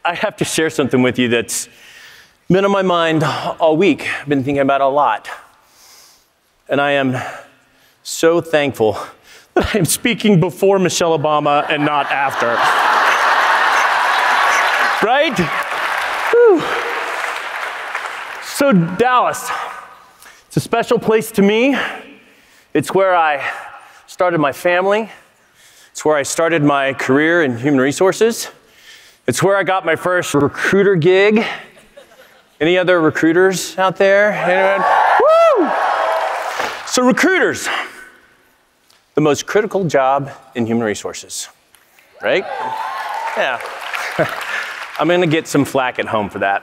I have to share something with you that's been on my mind all week. I've been thinking about it a lot. And I am so thankful that I'm speaking before Michelle Obama and not after. Right? Whew. So Dallas, it's a special place to me. It's where I started my family. It's where I started my career in human resources. It's where I got my first recruiter gig. Any other recruiters out there? Anyone? Woo! So recruiters, the most critical job in human resources, right? Yeah. I'm gonna get some flack at home for that.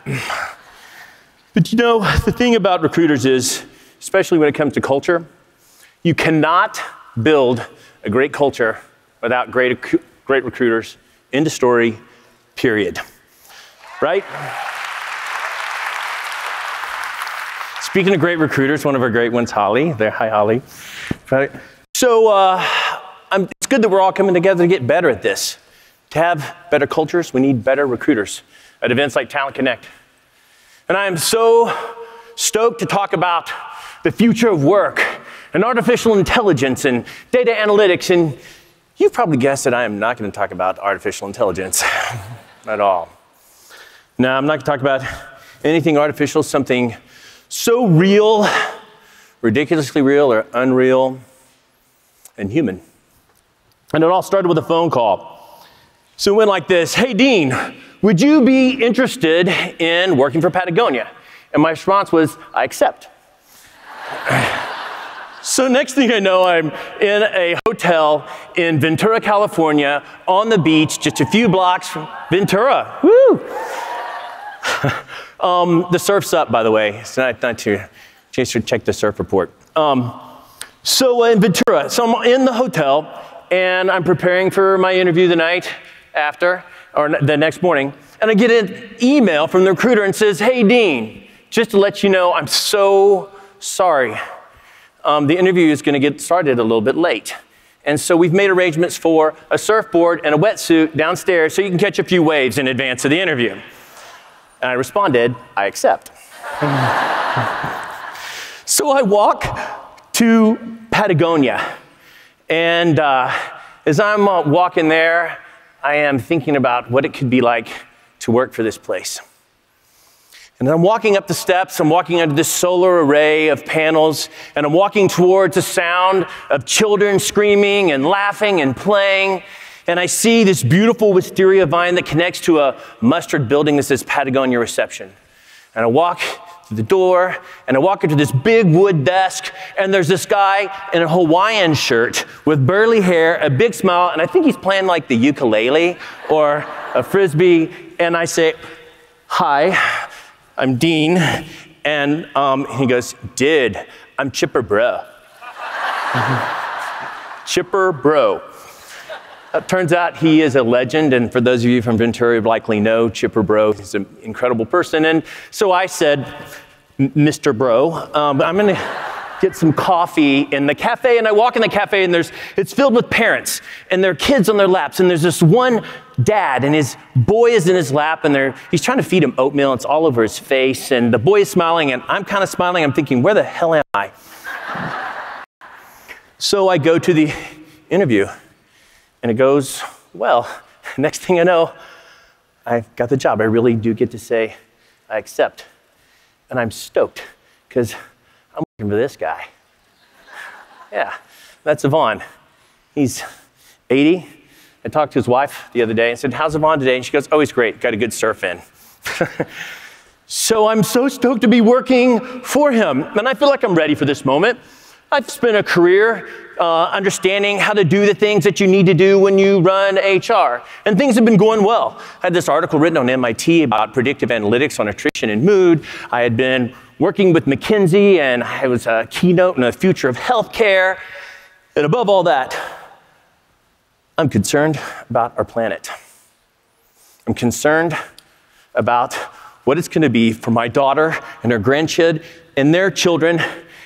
But you know, the thing about recruiters is, especially when it comes to culture, you cannot build a great culture without great recruiters. End of story, period. Right? Speaking of great recruiters, one of our great ones, Holly. There, hi, Holly. Right? So it's good that we're all coming together to get better at this. To have better cultures, we need better recruiters at events like Talent Connect. And I am so stoked to talk about the future of work and artificial intelligence and data analytics. And you've probably guessed that I am not going to talk about artificial intelligence at all. No, I'm not going to talk about anything artificial, something so real, ridiculously real or unreal, and human. And it all started with a phone call. So it went like this: hey, Dean, would you be interested in working for Patagonia? And my response was, I accept. So next thing I know, I'm in a hotel in Ventura, California, on the beach, just a few blocks from Ventura. Woo! The surf's up, by the way. It's not to check the surf report. So in Ventura, so I'm in the hotel, and I'm preparing for my interview the night after, or the next morning, and I get an email from the recruiter and says, hey, Dean, just to let you know, I'm so sorry. The interview is going to get started a little bit late. And so we've made arrangements for a surfboard and a wetsuit downstairs so you can catch a few waves in advance of the interview. And I responded, I accept. So I walk to Patagonia. And as I'm walking there, I am thinking about what it could be like to work for this place. And I'm walking up the steps, I'm walking under this solar array of panels, and I'm walking towards the sound of children screaming and laughing and playing. And I see this beautiful wisteria vine that connects to a mustard building that says Patagonia Reception. And I walk through the door, and I walk into this big wood desk, and there's this guy in a Hawaiian shirt with burly hair, a big smile, and I think he's playing like the ukulele or a frisbee. And I say, hi, I'm Dean. And he goes, dude, I'm Chipper Bro. Chipper Bro. Turns out he is a legend, and for those of you from Ventura, you likely know Chipper Bro. He's an incredible person. And so I said, Mr. Bro, I'm going to get some coffee in the cafe. And I walk in the cafe, and it's filled with parents and their kids on their laps. And there's this one dad, and his boy is in his lap, and he's trying to feed him oatmeal. It's all over his face, and the boy is smiling, and I'm kind of smiling. I'm thinking, where the hell am I? So I go to the interview. And it goes well. Next thing I know, I got the job. I really do get to say, I accept. And I'm stoked, because I'm working for this guy. Yeah, that's Yvonne. He's 80. I talked to his wife the other day and said, how's Yvonne today? And she goes, oh, he's great. Got a good surf in. So I'm so stoked to be working for him. And I feel like I'm ready for this moment. I've spent a career understanding how to do the things that you need to do when you run HR. And things have been going well. I had this article written on MIT about predictive analytics on attrition and mood. I had been working with McKinsey, and I was a keynote in the future of healthcare. And above all that, I'm concerned about our planet. I'm concerned about what it's going to be for my daughter and her grandchildren and their children.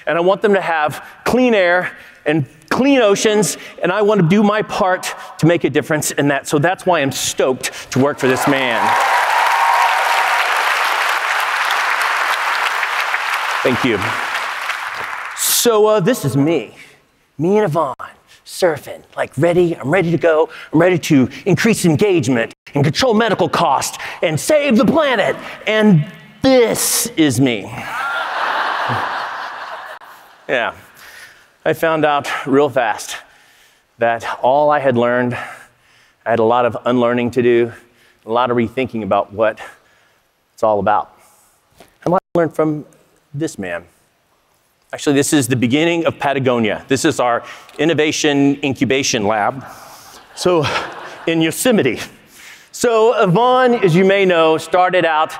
And I want them to have clean air and clean oceans, and I want to do my part to make a difference in that. So that's why I'm stoked to work for this man. Thank you. So this is me and Yvonne, surfing, like ready, I'm ready to go. I'm ready to increase engagement and control medical costs and save the planet. And this is me. Yeah, I found out real fast that all I had learned, I had a lot of unlearning to do, a lot of rethinking about what it's all about. And what I learned from this man. Actually, this is the beginning of Patagonia. This is our innovation incubation lab. So in Yosemite. So Yvonne, as you may know, started out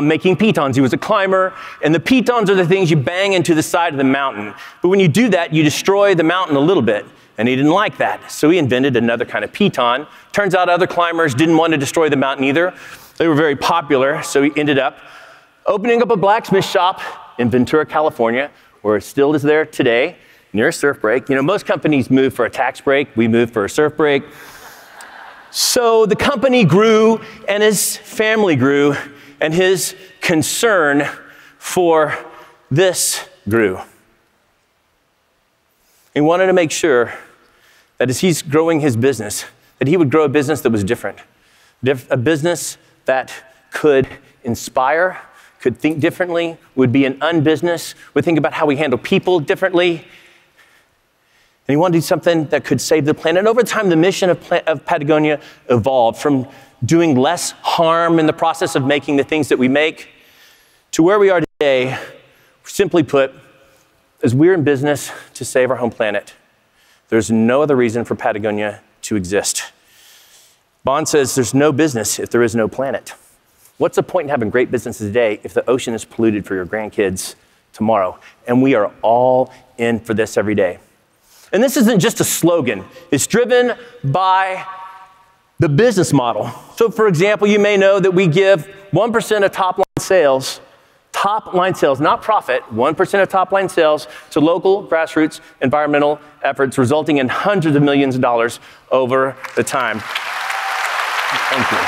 making pitons. He was a climber, and the pitons are the things you bang into the side of the mountain. But when you do that, you destroy the mountain a little bit, and he didn't like that. So he invented another kind of piton. Turns out other climbers didn't want to destroy the mountain either. They were very popular, so he ended up opening up a blacksmith shop in Ventura, California, where it still is there today, near a surf break. You know, most companies move for a tax break. We moved for a surf break. So the company grew, and his family grew, and his concern for this grew. He wanted to make sure that as he's growing his business, that he would grow a business that was different. A business that could inspire, could think differently, would be an unbusiness, would think about how we handle people differently. And he wanted to do something that could save the planet. And over time, the mission of Patagonia evolved from doing less harm in the process of making the things that we make to where we are today. Simply put, as we're in business to save our home planet, there's no other reason for Patagonia to exist. Bond says there's no business if there is no planet. What's the point in having great businesses today if the ocean is polluted for your grandkids tomorrow? And we are all in for this every day. And this isn't just a slogan. It's driven by the business model. So for example, you may know that we give 1% of top-line sales, not profit, 1% of top-line sales to local grassroots environmental efforts, resulting in hundreds of millions of dollars over the time. Thank you.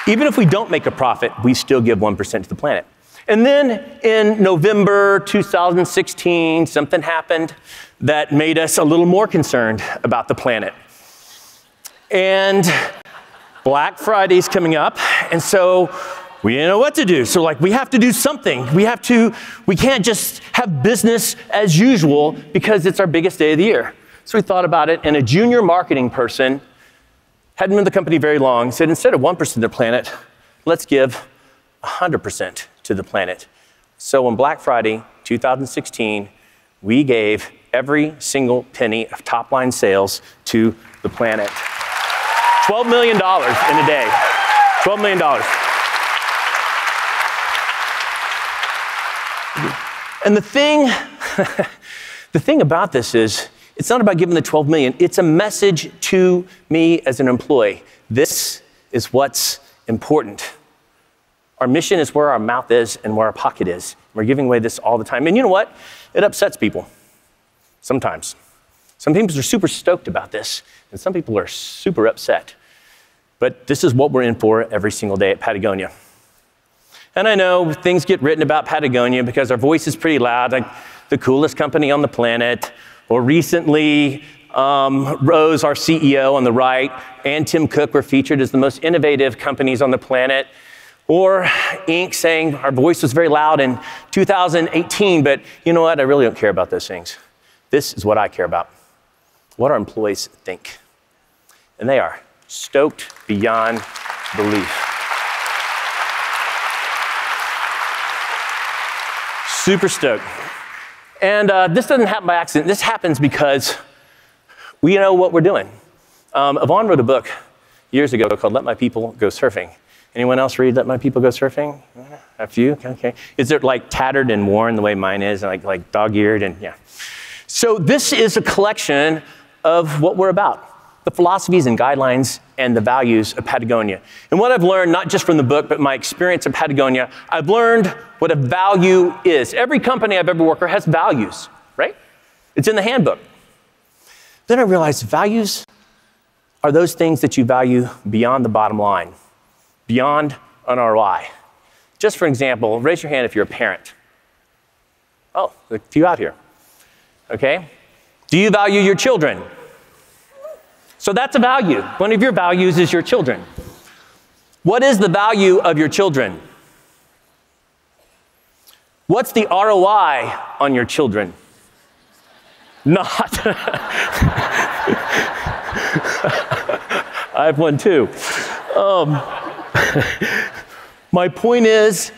Even if we don't make a profit, we still give 1% to the planet. And then in November 2016, something happened that made us a little more concerned about the planet. And Black Friday's coming up, and so we didn't know what to do. So we have to do something. We can't just have business as usual because it's our biggest day of the year. So we thought about it, and a junior marketing person, hadn't been in the company very long, said instead of 1% of the planet, let's give 100% to the planet. So on Black Friday 2016, we gave every single penny of top-line sales to the planet. $12 million in a day. $12 million. And the thing about this is, it's not about giving the 12 million. It's a message to me as an employee. This is what's important. Our mission is where our mouth is and where our pocket is. We're giving away this all the time. And you know what? It upsets people sometimes. Some people are super stoked about this, and some people are super upset. But this is what we're in for every single day at Patagonia. And I know things get written about Patagonia because our voice is pretty loud, like the coolest company on the planet. Or recently, Rose, our CEO on the right, and Tim Cook were featured as the most innovative companies on the planet. Or Inc. saying our voice was very loud in 2018, but you know what? I really don't care about those things. This is what I care about, what our employees think. And they are stoked beyond belief. Super stoked. And this doesn't happen by accident. This happens because we know what we're doing. Yvonne wrote a book years ago called Let My People Go Surfing. Anyone else read Let My People Go Surfing? A few? Okay. Is it like tattered and worn the way mine is, like dog-eared? And yeah. So this is a collection of what we're about, the philosophies and guidelines and the values of Patagonia. And what I've learned, not just from the book, but my experience at Patagonia, I've learned what a value is. Every company I've ever worked for has values, right? It's in the handbook. Then I realized values are those things that you value beyond the bottom line, beyond an ROI. Just for example, raise your hand if you're a parent. Oh, a few out here. Okay? Do you value your children? So that's a value. One of your values is your children. What is the value of your children? What's the ROI on your children? Not. I have one too. My point is,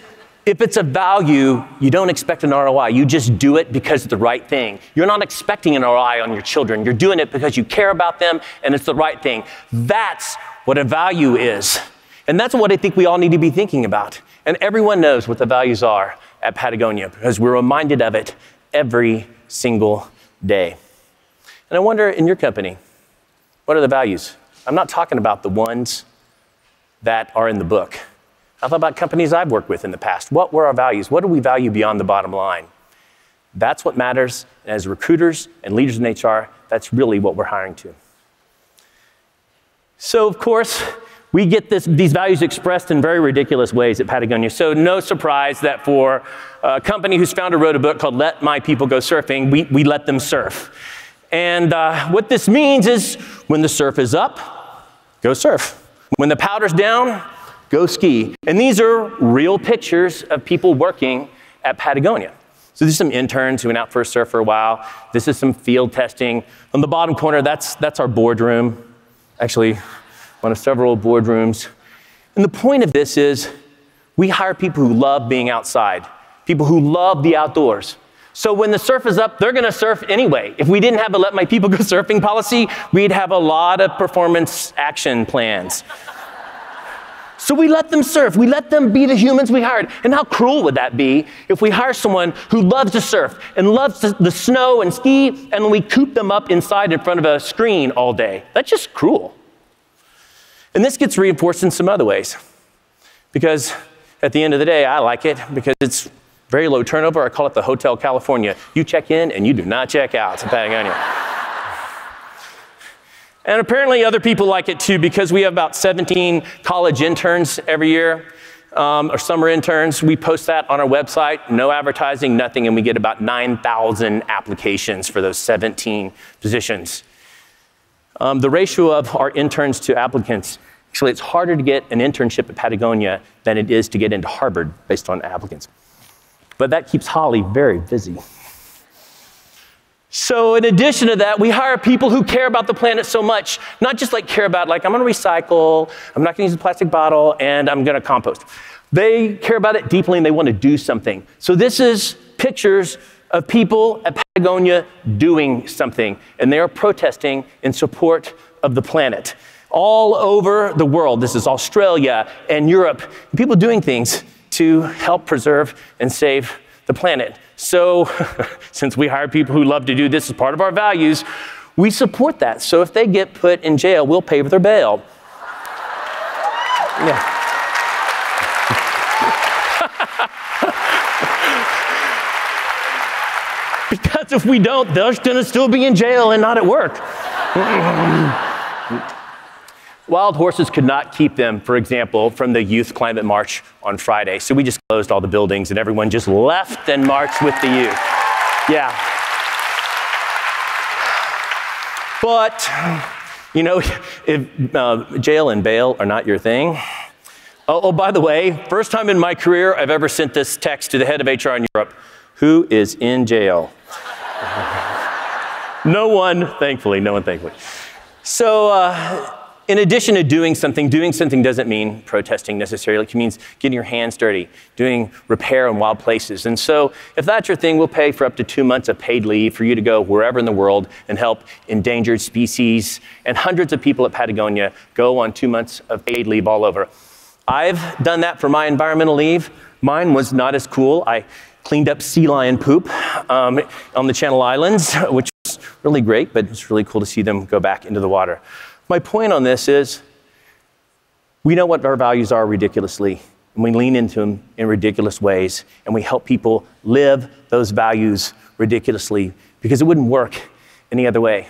if it's a value, you don't expect an ROI. You just do it because it's the right thing. You're not expecting an ROI on your children. You're doing it because you care about them and it's the right thing. That's what a value is. And that's what I think we all need to be thinking about. And everyone knows what the values are at Patagonia because we're reminded of it every single day. And I wonder, in your company, what are the values? I'm not talking about the ones that are in the book. I thought about companies I've worked with in the past. What were our values? What do we value beyond the bottom line? That's what matters. And as recruiters and leaders in HR, that's really what we're hiring to. So, of course, we get these values expressed in very ridiculous ways at Patagonia. So no surprise that for a company whose founder wrote a book called Let My People Go Surfing, we let them surf. And what this means is when the surf is up, go surf. When the powder's down, go ski. And these are real pictures of people working at Patagonia. So these are some interns who went out for a surf for a while. This is some field testing. On the bottom corner, that's our boardroom. Actually, one of several boardrooms. And the point of this is we hire people who love being outside, people who love the outdoors. So when the surf is up, they're going to surf anyway. If we didn't have a Let My People Go Surfing policy, we'd have a lot of performance action plans. So we let them surf. We let them be the humans we hired. And how cruel would that be if we hire someone who loves to surf and loves the snow and ski, and we coop them up inside in front of a screen all day? That's just cruel. And this gets reinforced in some other ways. Because at the end of the day, I like it because it's very low turnover. I call it the Hotel California. You check in and you do not check out. It's in Patagonia. And apparently other people like it too because we have about 17 college interns every year, or summer interns. We post that on our website, no advertising, nothing, and we get about 9,000 applications for those 17 positions. The ratio of our interns to applicants, actually it's harder to get an internship at Patagonia than it is to get into Harvard based on applicants. But that keeps Holly very busy. So in addition to that, we hire people who care about the planet so much, not just like care about like, I'm gonna recycle, I'm not gonna use a plastic bottle, and I'm gonna compost. They care about it deeply and they wanna do something. So this is pictures of people at Patagonia doing something, and they are protesting in support of the planet. All over the world, this is Australia and Europe, people doing things to help preserve and save the planet. So, since we hire people who love to do this as part of our values, we support that. So if they get put in jail, we'll pay for their bail. Yeah. Because if we don't, they're gonna still be in jail and not at work. Wild horses could not keep them, for example, from the Youth Climate March on Friday. So we just closed all the buildings and everyone just left and marched with the youth. Yeah. But, you know, if jail and bail are not your thing. Oh, by the way, first time in my career I've ever sent this text to the head of HR in Europe. Who is in jail? No one, thankfully. So, in addition to doing something doesn't mean protesting necessarily. It means getting your hands dirty, doing repair in wild places. And so if that's your thing, we'll pay for up to 2 months of paid leave for you to go wherever in the world and help endangered species. And hundreds of people at Patagonia go on 2 months of paid leave all over. I've done that for my environmental leave. Mine was not as cool. I cleaned up sea lion poop on the Channel Islands, which was really great, but it's really cool to see them go back into the water. My point on this is, we know what our values are ridiculously, and we lean into them in ridiculous ways, and we help people live those values ridiculously, because it wouldn't work any other way.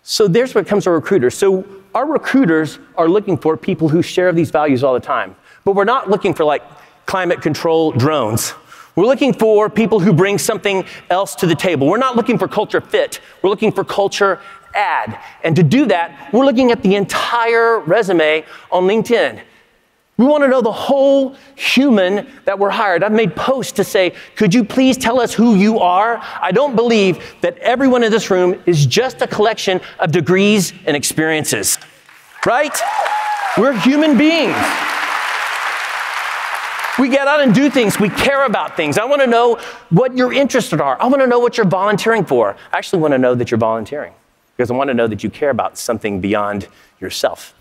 So there's what comes to recruiters. So our recruiters are looking for people who share these values all the time. But we're not looking for like climate control drones. We're looking for people who bring something else to the table. We're not looking for culture fit. We're looking for culture add. And to do that, we're looking at the entire resume on LinkedIn. We want to know the whole human that we're hired. I've made posts to say, could you please tell us who you are? I don't believe that everyone in this room is just a collection of degrees and experiences, right? We're human beings. We get out and do things. We care about things. I want to know what your interests are. I want to know what you're volunteering for. I actually want to know that you're volunteering because I want to know that you care about something beyond yourself.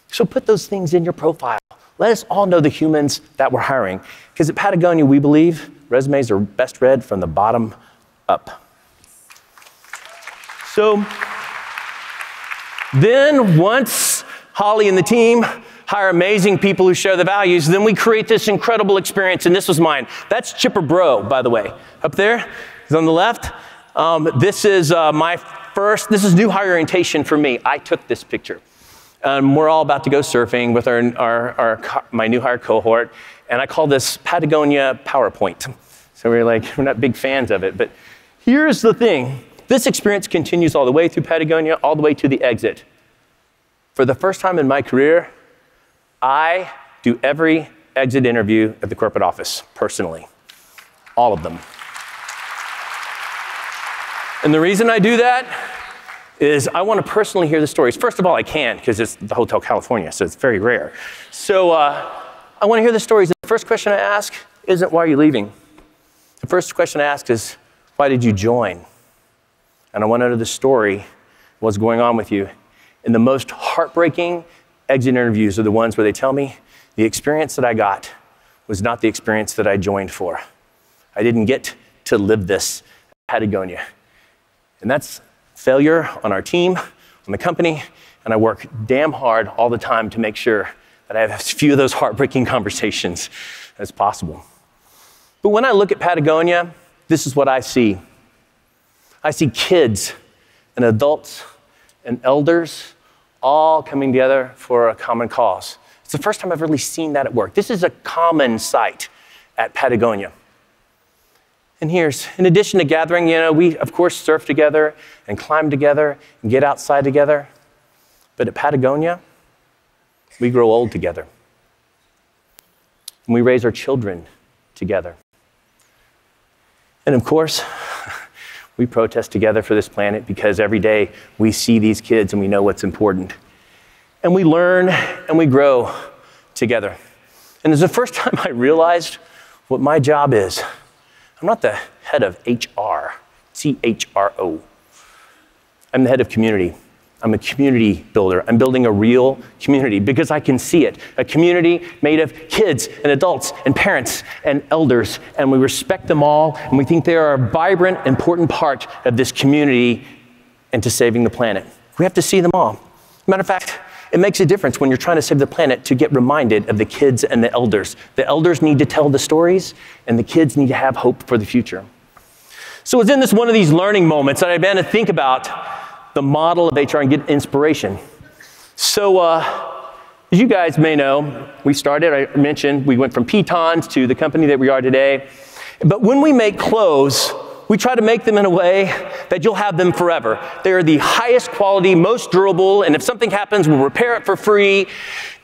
So put those things in your profile. Let us all know the humans that we're hiring. Because at Patagonia, we believe resumes are best read from the bottom up. So then once Holly and the team hire amazing people who share the values, then we create this incredible experience, and this was mine. That's Chipper Bro, by the way. Up there, he's on the left. This is this is new hire orientation for me. I took this picture. We're all about to go surfing with my new hire cohort, and I call this Patagonia PowerPoint. So we're not big fans of it, but here's the thing. This experience continues all the way through Patagonia, all the way to the exit. For the first time in my career, I do every exit interview at the corporate office, personally. All of them. And the reason I do that is I want to personally hear the stories. First of all, I can, because it's the Hotel California, so it's very rare. So I want to hear the stories. The first question I ask isn't, why are you leaving? The first question I ask is, why did you join? And I want to know the story, what's going on with you. And the most heartbreaking exit interviews are the ones where they tell me the experience that I got was not the experience that I joined for. I didn't get to live this at Patagonia. And that's failure on our team, on the company, and I work damn hard all the time to make sure that I have as few of those heartbreaking conversations as possible. But when I look at Patagonia, this is what I see. I see kids and adults and elders all coming together for a common cause. It's the first time I've really seen that at work. This is a common sight at Patagonia. And here's, in addition to gathering, we of course surf together and climb together and get outside together. But at Patagonia, we grow old together. And we raise our children together. And of course, we protest together for this planet because every day we see these kids and we know what's important. And we learn and we grow together. And it's the first time I realized what my job is. I'm not the head of HR, CHRO. I'm the head of community. I'm a community builder. I'm building a real community because I can see it. A community made of kids and adults and parents and elders, and we respect them all, and we think they are a vibrant, important part of this community and to saving the planet. We have to see them all. Matter of fact, it makes a difference when you're trying to save the planet to get reminded of the kids and the elders. The elders need to tell the stories, and the kids need to have hope for the future. So it's in one of these learning moments that I began to think about the model of HR and get inspiration. So as you guys may know, I mentioned, we went from pitons to the company that we are today. But when we make clothes, we try to make them in a way that you'll have them forever. They're the highest quality, most durable, and if something happens, we'll repair it for free.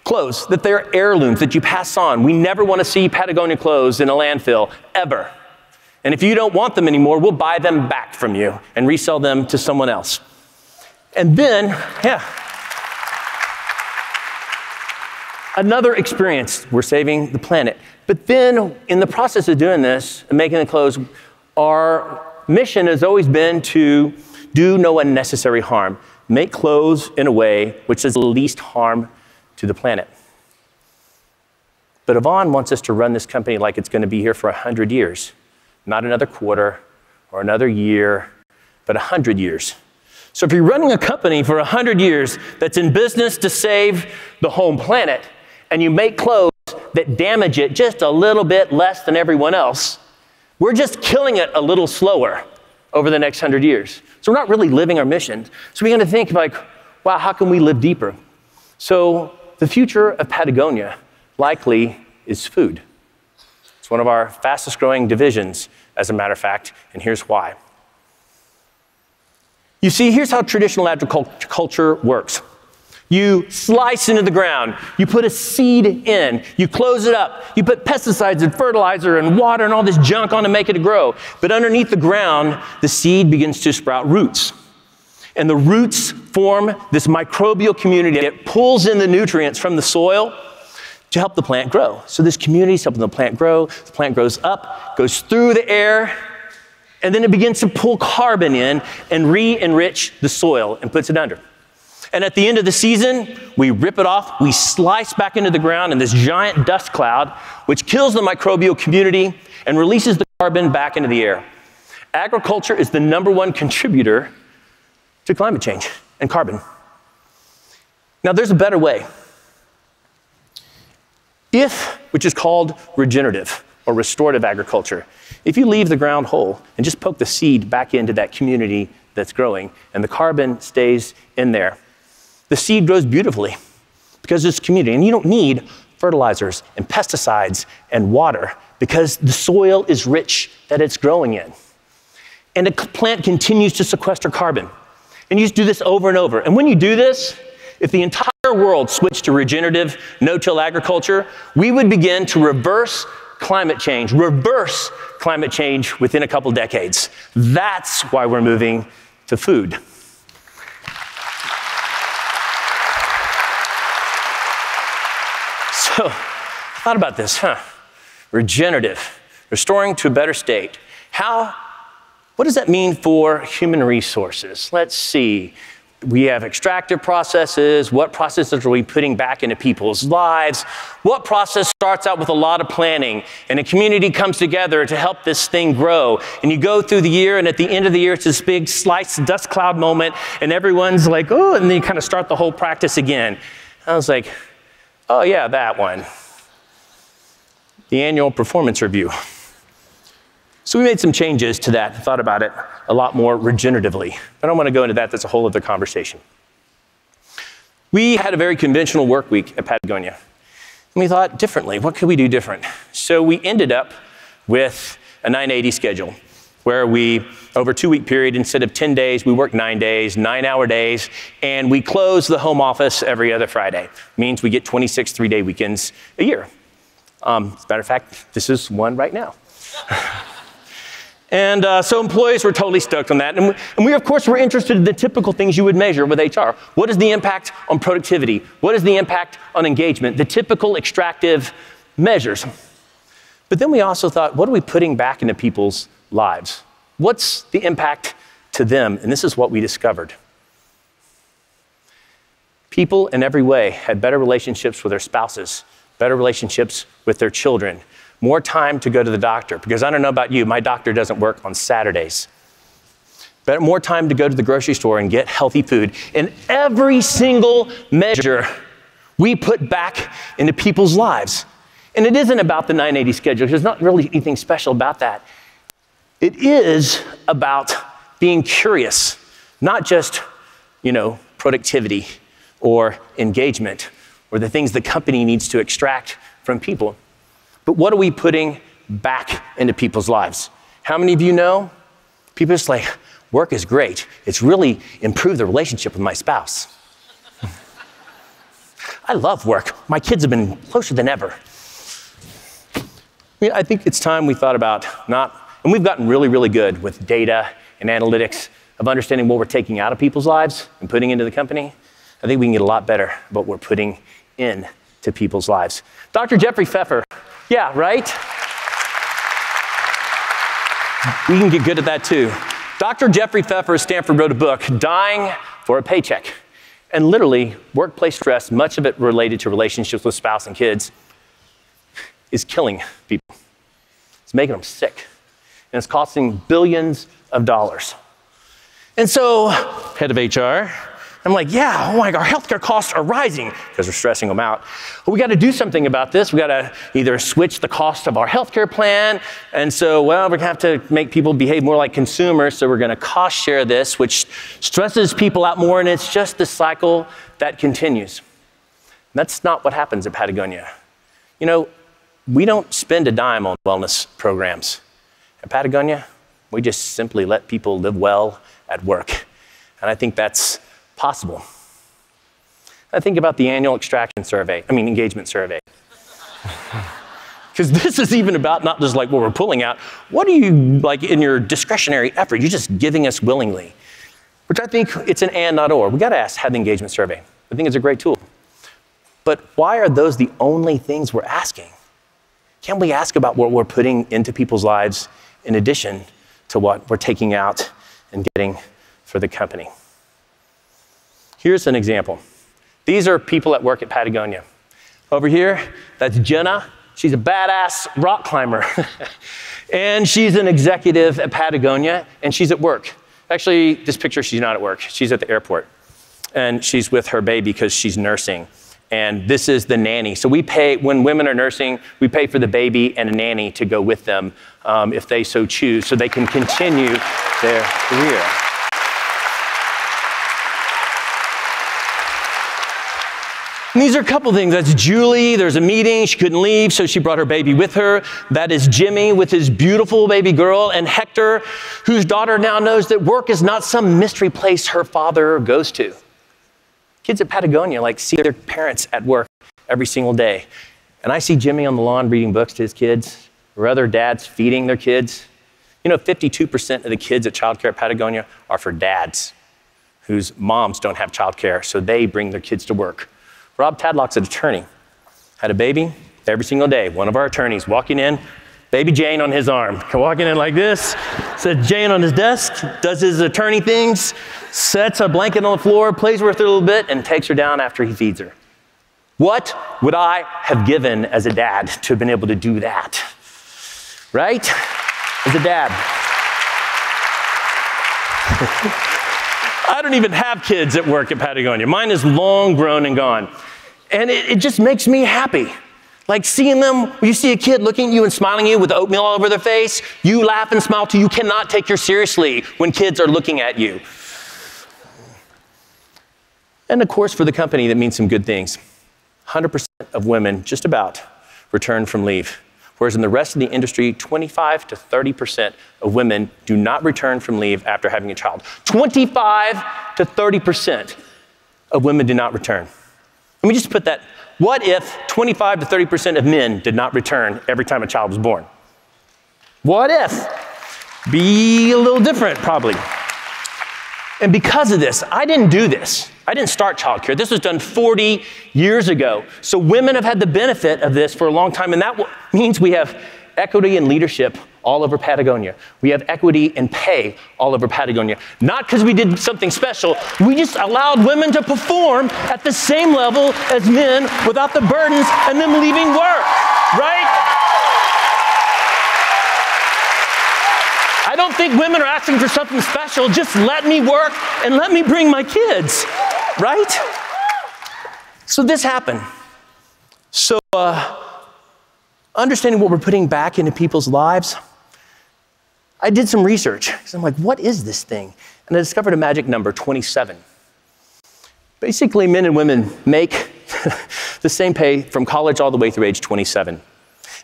Clothes, that they're heirlooms that you pass on. We never want to see Patagonia clothes in a landfill, ever. And if you don't want them anymore, we'll buy them back from you and resell them to someone else. And then, another experience, we're saving the planet. But then, in the process of doing this and making the clothes, our mission has always been to do no unnecessary harm. Make clothes in a way which does the least harm to the planet. But Yvonne wants us to run this company like it's going to be here for 100 years. Not another quarter or another year, but 100 years. So if you're running a company for 100 years that's in business to save the home planet, and you make clothes that damage it just a little bit less than everyone else, we're just killing it a little slower. over the next 100 years. So we're not really living our mission. So we got to think like, wow, how can we live deeper? So the future of Patagonia likely is food. It's one of our fastest growing divisions, as a matter of fact, and here's why. You see, here's how traditional agriculture works. You slice into the ground, you put a seed in, you close it up, you put pesticides and fertilizer and water and all this junk on to make it grow. But underneath the ground, the seed begins to sprout roots. And the roots form this microbial community that pulls in the nutrients from the soil to help the plant grow. So this community is helping the plant grow. The plant grows up, goes through the air, and then it begins to pull carbon in and re-enrich the soil and puts it under. And at the end of the season, we rip it off, we slice back into the ground in this giant dust cloud, which kills the microbial community and releases the carbon back into the air. Agriculture is the #1 contributor to climate change and carbon. Now, there's a better way. Which is called regenerative or restorative agriculture. If you leave the ground whole and just poke the seed back into that community that's growing and the carbon stays in there, the seed grows beautifully because it's community. And you don't need fertilizers and pesticides and water because the soil is rich that it's growing in. And the plant continues to sequester carbon. And you just do this over and over. And when you do this, if the entire world switched to regenerative no-till agriculture, we would begin to reverse climate change within a couple decades. That's why we're moving to food. So, I thought about this, regenerative, restoring to a better state. What does that mean for human resources? Let's see. We have extractive processes. What processes are we putting back into people's lives? What process starts out with a lot of planning and a community comes together to help this thing grow? And you go through the year, and at the end of the year, it's this big slice dust cloud moment, and everyone's like, oh, and then you kind of start the whole practice again. I was like, oh yeah, that one. The annual performance review. So we made some changes to that and thought about it a lot more regeneratively. I don't want to go into that. That's a whole other conversation. We had a very conventional work week at Patagonia. And we thought differently. What could we do different? So we ended up with a 980 schedule where we, over a 2-week period, instead of 10 days, we worked 9 days, 9-hour days, and we close the home office every other Friday. Means we get 26 3-day weekends a year. As a matter of fact, this is one right now. And so employees were totally stoked on that. And we, of course, were interested in the typical things you would measure with HR. What is the impact on productivity? What is the impact on engagement? The typical extractive measures. But then we also thought, what are we putting back into people's lives? What's the impact to them? And this is what we discovered. People in every way had better relationships with their spouses, better relationships with their children, more time to go to the doctor, because I don't know about you, my doctor doesn't work on Saturdays. But more time to go to the grocery store and get healthy food. And every single measure we put back into people's lives. And it isn't about the 980 schedule. There's not really anything special about that. It is about being curious, not just, productivity or engagement or the things the company needs to extract from people. But what are we putting back into people's lives? How many of you know? People are just like, work is great. It's really improved the relationship with my spouse. I love work. My kids have been closer than ever. I think it's time we thought about and we've gotten really, really good with data and analytics of understanding what we're taking out of people's lives and putting into the company. I think we can get a lot better about what we're putting into people's lives. Dr. Jeffrey Pfeffer. Yeah, right? We can get good at that too. Dr. Jeffrey Pfeffer of Stanford wrote a book, Dying for a Paycheck. And literally, workplace stress, much of it related to relationships with spouse and kids, is killing people. It's making them sick. And it's costing billions of dollars. And so, head of HR, I'm like, yeah, oh my God, our healthcare costs are rising because we're stressing them out. Well, we got to do something about this. We got to either switch the cost of our healthcare plan. And so, well, we're going to have to make people behave more like consumers. So we're going to cost share this, which stresses people out more. And it's just the cycle that continues. And that's not what happens at Patagonia. You know, we don't spend a dime on wellness programs. At Patagonia, we just simply let people live well at work. And I think that's possible. I think about the annual engagement survey. Because this is even about not just like what we're pulling out. What do you like in your discretionary effort? You're just giving us willingly. Which I think it's an and, not or. We got to have the engagement survey. I think it's a great tool. But why are those the only things we're asking? Can't we ask about what we're putting into people's lives in addition to what we're taking out and getting for the company? Here's an example. These are people at work at Patagonia. Over here, that's Jenna. She's a badass rock climber. And she's an executive at Patagonia, and she's at work. Actually, this picture, she's not at work. She's at the airport. And she's with her baby because she's nursing. And this is the nanny. So we pay, when women are nursing, we pay for the baby and a nanny to go with them if they so choose, so they can continue their career. And these are a couple things. That's Julie. There's a meeting. She couldn't leave, so she brought her baby with her. That is Jimmy with his beautiful baby girl, and Hector, whose daughter now knows that work is not some mystery place her father goes to. Kids at Patagonia see their parents at work every single day. And I see Jimmy on the lawn reading books to his kids, or other dads feeding their kids. You know, 52% of the kids at childcare at Patagonia are for dads whose moms don't have childcare, so they bring their kids to work. Rob Tadlock's an attorney. Had a baby every single day. One of our attorneys walking in, baby Jane on his arm. Walking in like this, said Jane on his desk, does his attorney things, sets a blanket on the floor, plays with her a little bit, and takes her down after he feeds her. What would I have given as a dad to have been able to do that? Right? As a dad. I don't even have kids at work at Patagonia. Mine is long grown and gone. And it just makes me happy. Like seeing them, when you see a kid looking at you and smiling at you with oatmeal all over their face, you laugh and smile too. You cannot take yours seriously when kids are looking at you. And of course, for the company, that means some good things. 100% of women, just about, return from leave. Whereas in the rest of the industry, 25 to 30% of women do not return from leave after having a child. 25 to 30% of women do not return. Let me just put that. What if 25 to 30% of men did not return every time a child was born? What if? Be a little different, probably. And because of this, I didn't do this. I didn't start childcare. This was done 40 years ago. So women have had the benefit of this for a long time, and that means we have equity in leadership all over Patagonia. We have equity in pay all over Patagonia. Not because we did something special, we just allowed women to perform at the same level as men without the burdens and them leaving work, right? I don't think women are asking for something special. Just let me work and let me bring my kids, right? So this happened. So understanding what we're putting back into people's lives, I did some research. So I'm like, what is this thing? And I discovered a magic number, 27. Basically, men and women make the same pay from college all the way through age 27.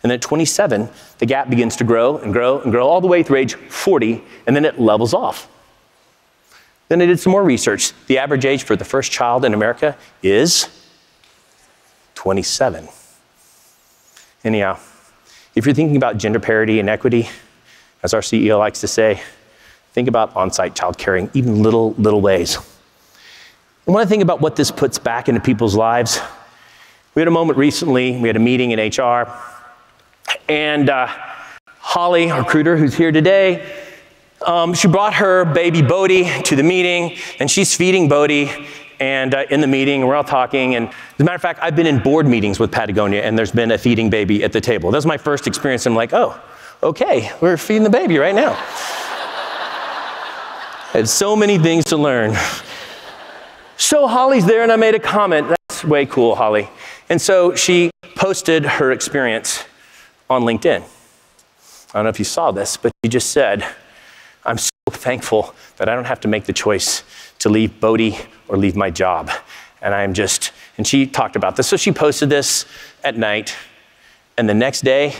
And at 27, the gap begins to grow and grow and grow all the way through age 40, and then it levels off. Then I did some more research. The average age for the first child in America is 27. Anyhow, if you're thinking about gender parity and equity, as our CEO likes to say, think about on-site child caring, even little ways. And when I think about what this puts back into people's lives, we had a moment recently, we had a meeting in HR, and Holly, our recruiter, who's here today, she brought her baby Bodhi to the meeting, and she's feeding Bodhi, and in the meeting, we're all talking, and as a matter of fact, I've been in board meetings with Patagonia, and there's been a feeding baby at the table. That was my first experience. I'm like, oh, okay, we're feeding the baby right now. I had so many things to learn. So Holly's there, and I made a comment. That's way cool, Holly. And so she posted her experience on LinkedIn. I don't know if you saw this, but she just said, I'm so thankful that I don't have to make the choice to leave Bodie or leave my job. And she talked about this. So she posted this at night, and the next day,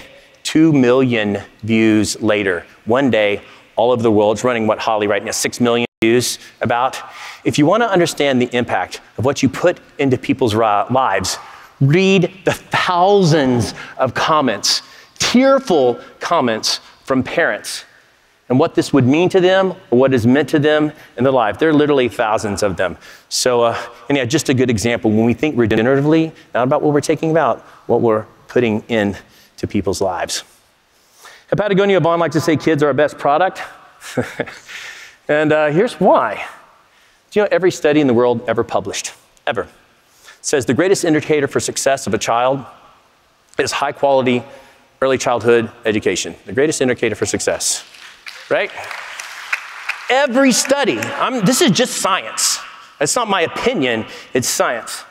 2 million views later. One day, all over the world, it's running what, Holly, right now, 6 million views about. If you want to understand the impact of what you put into people's lives, read the thousands of comments, tearful comments from parents, and what this would mean to them, or what is meant to them in their life. There are literally thousands of them. So, and yeah, just a good example, when we think regeneratively, not about what we're taking about, what we're putting in to people's lives. At Patagonia, Vaughn likes to say kids are our best product. And here's why. Do you know every study in the world ever published, ever, says the greatest indicator for success of a child is high quality early childhood education. The greatest indicator for success, right? Every study, this is just science. It's not my opinion, it's science.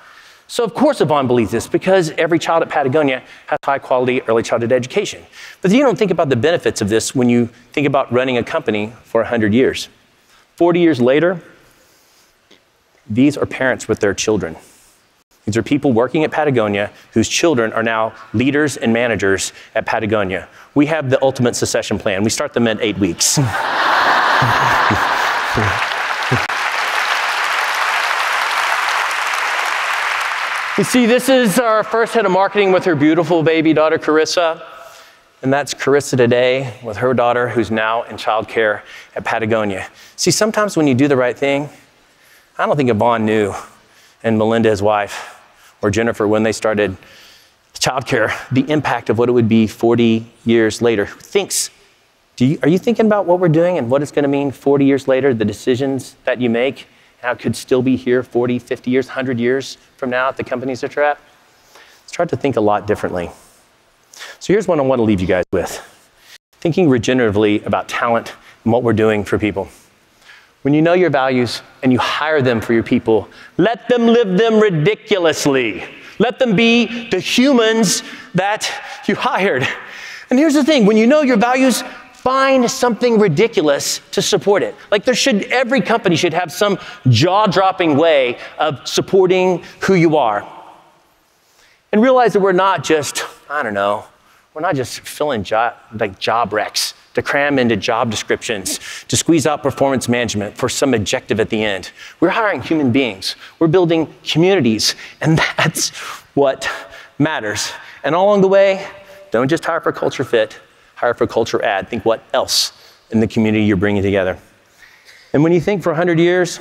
So of course Yvonne believes this, because every child at Patagonia has high quality early childhood education. But you don't think about the benefits of this when you think about running a company for 100 years. 40 years later, these are parents with their children. These are people working at Patagonia whose children are now leaders and managers at Patagonia. We have the ultimate succession plan. We start them at 8 weeks. You see, this is our first head of marketing with her beautiful baby daughter, Carissa. And that's Carissa today with her daughter, who's now in childcare at Patagonia. See, sometimes when you do the right thing, I don't think Yvonne knew, and Melinda, his wife, or Jennifer, when they started childcare, the impact of what it would be 40 years later. Who thinks, are you thinking about what we're doing and what it's going to mean 40 years later, the decisions that you make, how it could still be here 40, 50 years, 100 years from now at the companies that you're at? Start to think a lot differently. So here's what I want to leave you guys with. Thinking regeneratively about talent and what we're doing for people. When you know your values and you hire them for your people, let them live them ridiculously. Let them be the humans that you hired. And here's the thing, when you know your values, find something ridiculous to support it. Like every company should have some jaw-dropping way of supporting who you are. And realize that we're not just, we're not just filling job recs to cram into job descriptions, to squeeze out performance management for some objective at the end. We're hiring human beings. We're building communities, and that's what matters. And all along the way, don't just hire for culture fit, hire for culture add. Think what else in the community you're bringing together. And when you think for 100 years,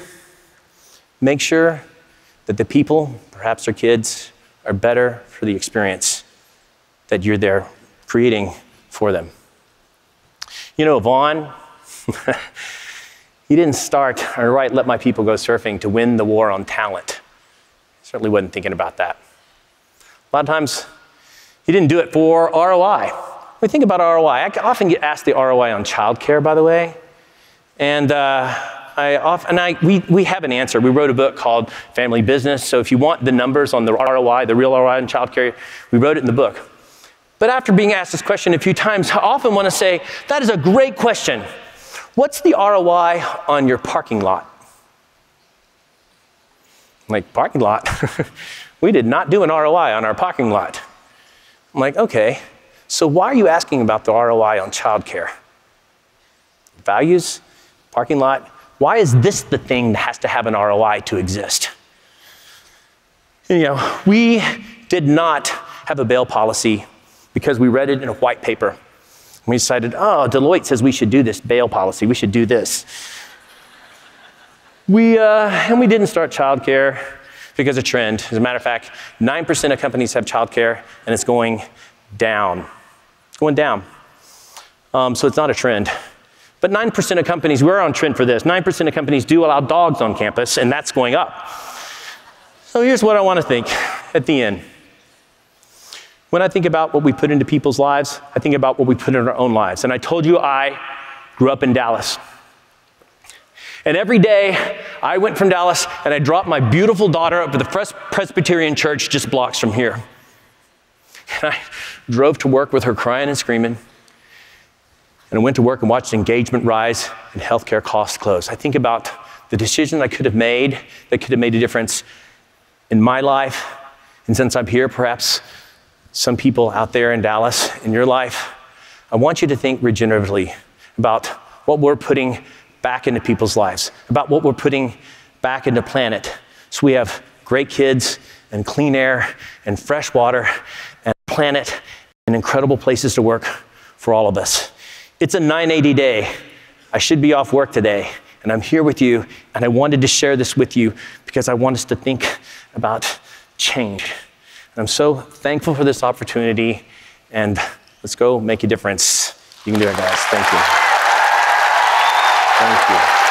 make sure that the people, perhaps their kids, are better for the experience that you're there creating for them. You know, Vaughn, he didn't start, let my people go surfing to win the war on talent. Certainly wasn't thinking about that. A lot of times, he didn't do it for ROI. When we think about ROI, I often get asked the ROI on childcare, by the way. And we have an answer. We wrote a book called Family Business. So if you want the numbers on the ROI, the real ROI on childcare, we wrote it in the book. But after being asked this question a few times, I often want to say, that is a great question. What's the ROI on your parking lot? I'm like, parking lot? We did not do an ROI on our parking lot. I'm like, okay, so why are you asking about the ROI on childcare? Values, parking lot, why is this the thing that has to have an ROI to exist? We did not have a bail policy because we read it in a white paper. We decided, Deloitte says we should do this bail policy. We should do this. And we didn't start childcare because of trend. As a matter of fact, 9% of companies have childcare, and it's going down. It's going down. So it's not a trend. But 9% of companies, we're on trend for this. 9% of companies do allow dogs on campus, and that's going up. So here's what I want to think at the end. When I think about what we put into people's lives, I think about what we put in our own lives. And I told you I grew up in Dallas. And every day, I went from Dallas and I dropped my beautiful daughter up to the Presbyterian church just blocks from here. And I drove to work with her crying and screaming. And I went to work and watched engagement rise and healthcare costs close. I think about the decision I could have made that could have made a difference in my life. And since I'm here, perhaps some people out there in Dallas, in your life, I want you to think regeneratively about what we're putting back into people's lives, about what we're putting back into planet. So we have great kids and clean air and fresh water and planet and incredible places to work for all of us. It's a 980 day. I should be off work today, and I'm here with you, and I wanted to share this with you because I want us to think about change. And I'm so thankful for this opportunity, and let's go make a difference. You can do it, guys. Thank you. Thank you.